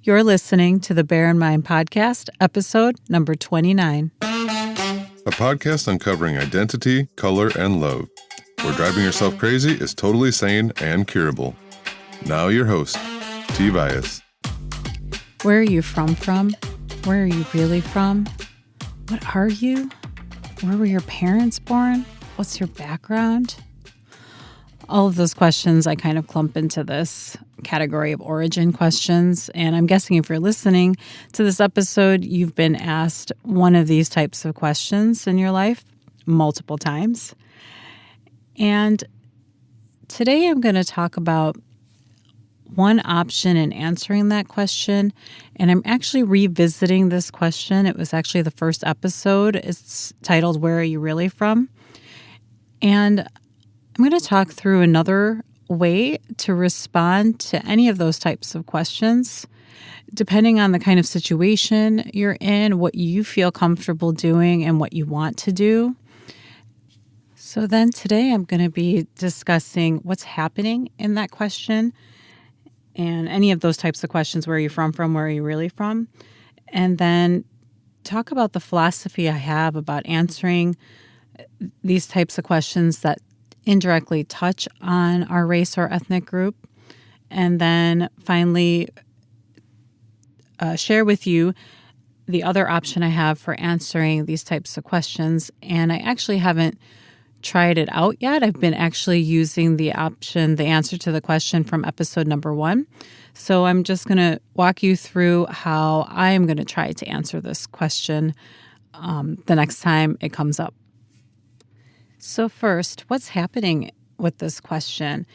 You're listening to the Bear in Mind podcast, episode number 29. A podcast uncovering identity, color, and love, where driving yourself crazy is totally sane and curable. Now your host, T. Vias. Where are you from? Where are you really from? What are you? Where were your parents born? What's your background? All of those questions I kind of clump into this category of origin questions. And I'm guessing if you're listening to this episode, you've been asked one of these types of questions in your life multiple times. And today I'm going to talk about one option in answering that question. And I'm actually revisiting this question. It was actually the first episode. It's titled, Where Are You Really From? And I'm going to talk through another way to respond to any of those types of questions, depending on the kind of situation you're in, what you feel comfortable doing, and what you want to do. So then today I'm going to be discussing what's happening in that question and any of those types of questions. Where are you from, where are you really from? And then talk about the philosophy I have about answering these types of questions that indirectly touch on our race or ethnic group, and then finally share with you the other option I have for answering these types of questions. And I actually haven't tried it out yet. I've been actually using the answer to the question from episode number 1. So I'm just going to walk you through how I am going to try to answer this question the next time it comes up. So first, what's happening with this question?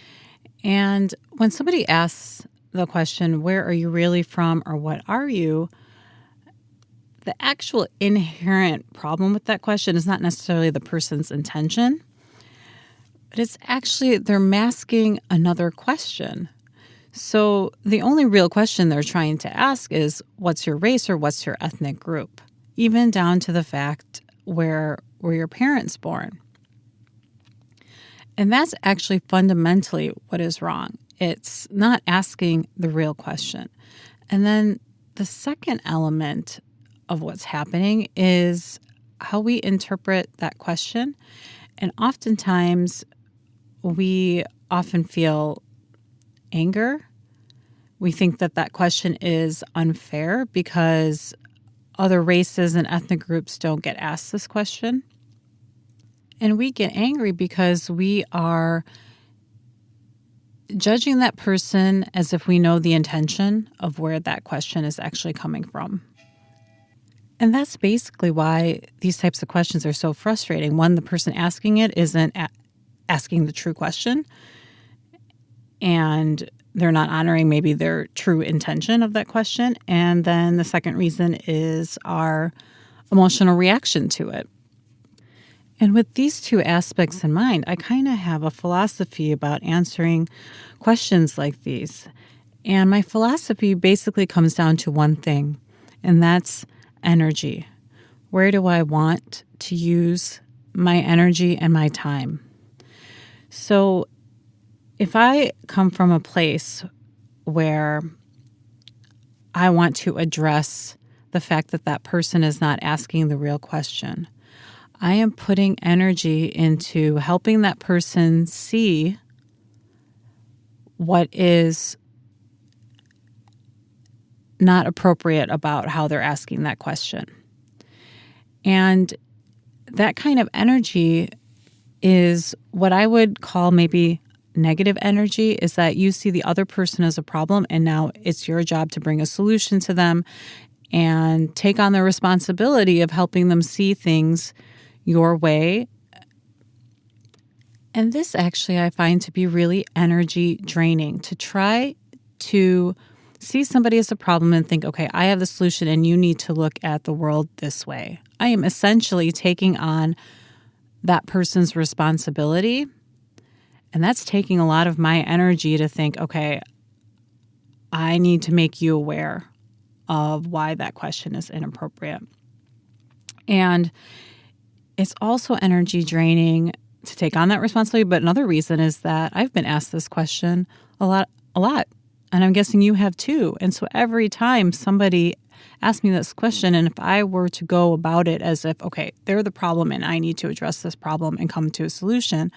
And when somebody asks the question, where are you really from, or what are you? The actual inherent problem with that question is not necessarily the person's intention, but it's actually they're masking another question. So the only real question they're trying to ask is, what's your race or what's your ethnic group? Even down to the fact, where were your parents born? And that's actually fundamentally what is wrong. It's not asking the real question. And then the second element of what's happening is how we interpret that question. And oftentimes, we often feel anger. We think that that question is unfair because other races and ethnic groups don't get asked this question. And we get angry because we are judging that person as if we know the intention of where that question is actually coming from. And that's basically why these types of questions are so frustrating. One, the person asking it isn't asking the true question, and they're not honoring maybe their true intention of that question. And then the second reason is our emotional reaction to it. And with these two aspects in mind, I kind of have a philosophy about answering questions like these. And my philosophy basically comes down to one thing, and that's energy. Where do I want to use my energy and my time? So if I come from a place where I want to address the fact that that person is not asking the real question, I am putting energy into helping that person see what is not appropriate about how they're asking that question. And that kind of energy is what I would call maybe negative energy, is that you see the other person as a problem, and now it's your job to bring a solution to them and take on the responsibility of helping them see things your way. And this actually I find to be really energy draining, to try to see somebody as a problem and think, okay, I have the solution and you need to look at the world this way. I am essentially taking on that person's responsibility, and that's taking a lot of my energy to think, okay, I need to make you aware of why that question is inappropriate. And it's also energy draining to take on that responsibility. But another reason is that I've been asked this question a lot. And I'm guessing you have too. And so every time somebody asks me this question, and if I were to go about it as if, okay, they're the problem and I need to address this problem and come to a solution,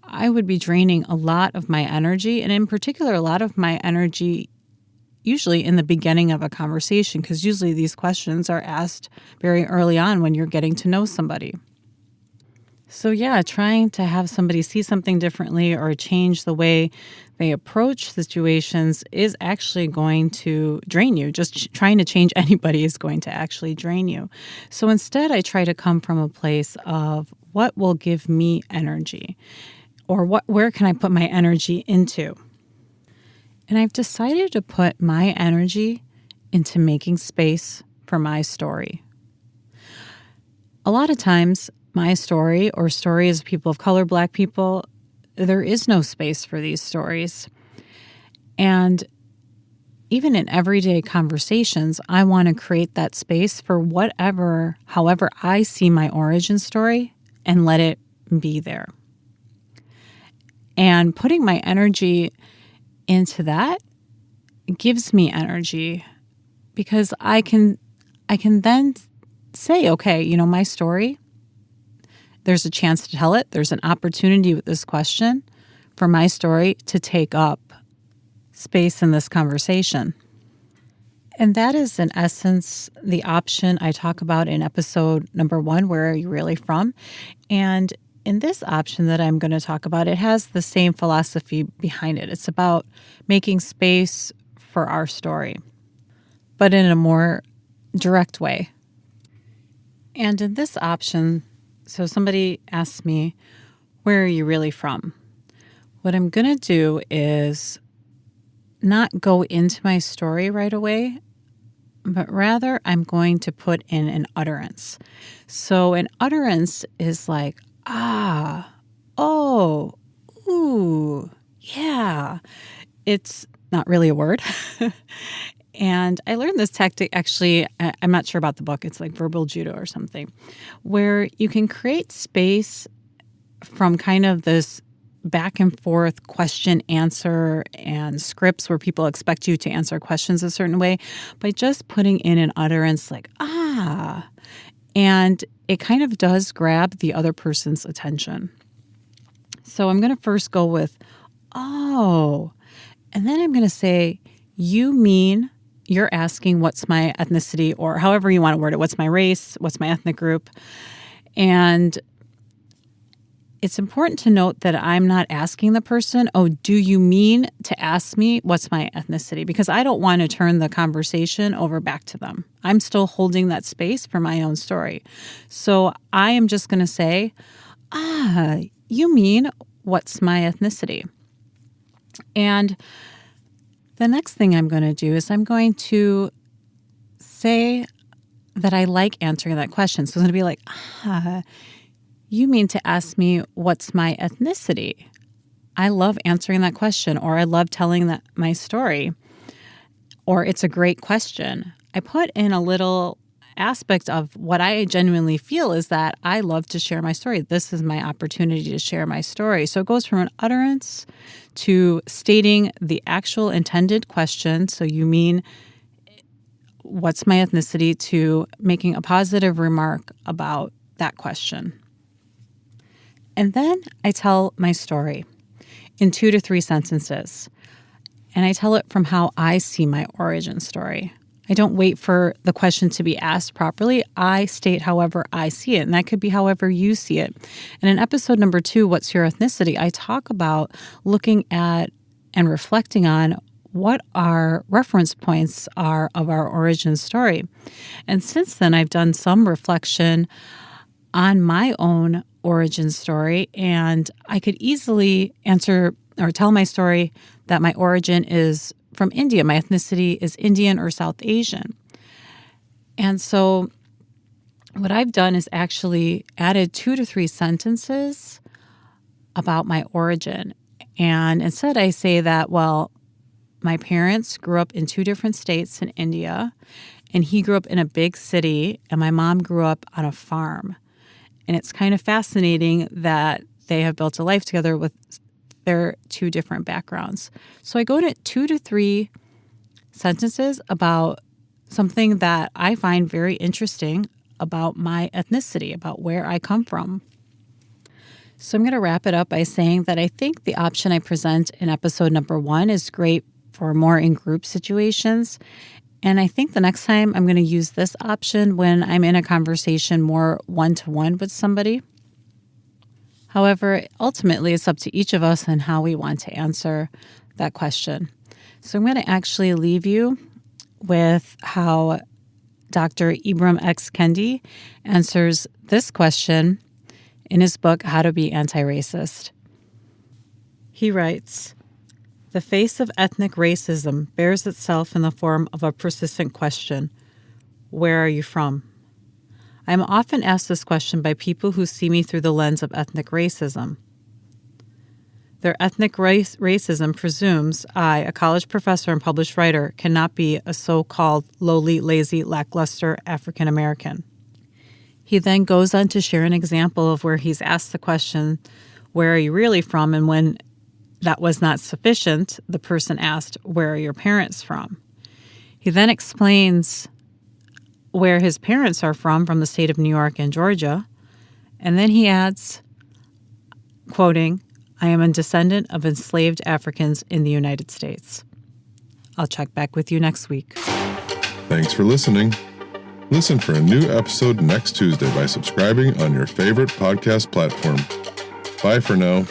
I would be draining a lot of my energy, and in particular, a lot of my energy usually in the beginning of a conversation, because usually these questions are asked very early on when you're getting to know somebody. So yeah, trying to have somebody see something differently or change the way they approach situations is actually going to drain you. Just trying to change anybody is going to actually drain you. So instead, I try to come from a place of what will give me energy, or where can I put my energy into? And I've decided to put my energy into making space for my story. A lot of times, my story or stories of people of color, Black people, there is no space for these stories. And even in everyday conversations, I want to create that space for however I see my origin story, and let it be there. And putting my energy into that gives me energy, because I can then say, okay, my story, there's a chance to tell it. There's an opportunity with this question for my story to take up space in this conversation. And that is, in essence, the option I talk about in episode number 1, Where Are You Really From? And in this option that I'm going to talk about, it has the same philosophy behind it. It's about making space for our story, but in a more direct way. And in this option, so somebody asks me, where are you really from? What I'm going to do is not go into my story right away, but rather I'm going to put in an utterance. So an utterance is like, oh, ooh, yeah. It's not really a word. And I learned this tactic, actually, I'm not sure about the book. It's like verbal judo or something, where you can create space from kind of this back and forth question, answer, and scripts where people expect you to answer questions a certain way by just putting in an utterance like, and it kind of does grab the other person's attention. So I'm going to first go with, oh, and then I'm going to say, you're asking what's my ethnicity, or however you want to word it, what's my race, what's my ethnic group. And it's important to note that I'm not asking the person, oh, do you mean to ask me what's my ethnicity? Because I don't want to turn the conversation over back to them. I'm still holding that space for my own story. So I am just going to say, you mean what's my ethnicity? And the next thing I'm going to do is I'm going to say that I like answering that question. So it's going to be like, you mean to ask me what's my ethnicity? I love answering that question, or I love telling my story, or it's a great question. I put in a little aspect of what I genuinely feel is that I love to share my story. This is my opportunity to share my story. So it goes from an utterance to stating the actual intended question. So you mean, what's my ethnicity, to making a positive remark about that question. And then I tell my story in 2 to 3 sentences. And I tell it from how I see my origin story. I don't wait for the question to be asked properly. I state however I see it, and that could be however you see it. And in episode number 2, What's Your Ethnicity?, I talk about looking at and reflecting on what our reference points are of our origin story. And since then, I've done some reflection on my own origin story, and I could easily answer or tell my story that my origin is from India. My ethnicity is Indian or South Asian. And so what I've done is actually added 2 to 3 sentences about my origin. And instead I say that, well, my parents grew up in 2 different states in India, and he grew up in a big city, and my mom grew up on a farm. And it's kind of fascinating that they have built a life together with their two different backgrounds. So I go to 2 to 3 sentences about something that I find very interesting about my ethnicity, about where I come from. So I'm going to wrap it up by saying that I think the option I present in episode number 1 is great for more in-group situations. And I think the next time I'm going to use this option when I'm in a conversation more one-to-one with somebody. However, ultimately, it's up to each of us and how we want to answer that question. So I'm going to actually leave you with how Dr. Ibram X. Kendi answers this question in his book, How to Be Anti-Racist. He writes, "The face of ethnic racism bears itself in the form of a persistent question, where are you from? I am often asked this question by people who see me through the lens of ethnic racism. Their ethnic racism presumes I, a college professor and published writer, cannot be a so-called lowly, lazy, lackluster African American." He then goes on to share an example of where he's asked the question, where are you really from? And when that was not sufficient, the person asked, where are your parents from? He then explains where his parents are from the state of New York and Georgia. And then he adds, quoting, "I am a descendant of enslaved Africans in the United States." I'll check back with you next week. Thanks for listening. Listen for a new episode next Tuesday by subscribing on your favorite podcast platform. Bye for now.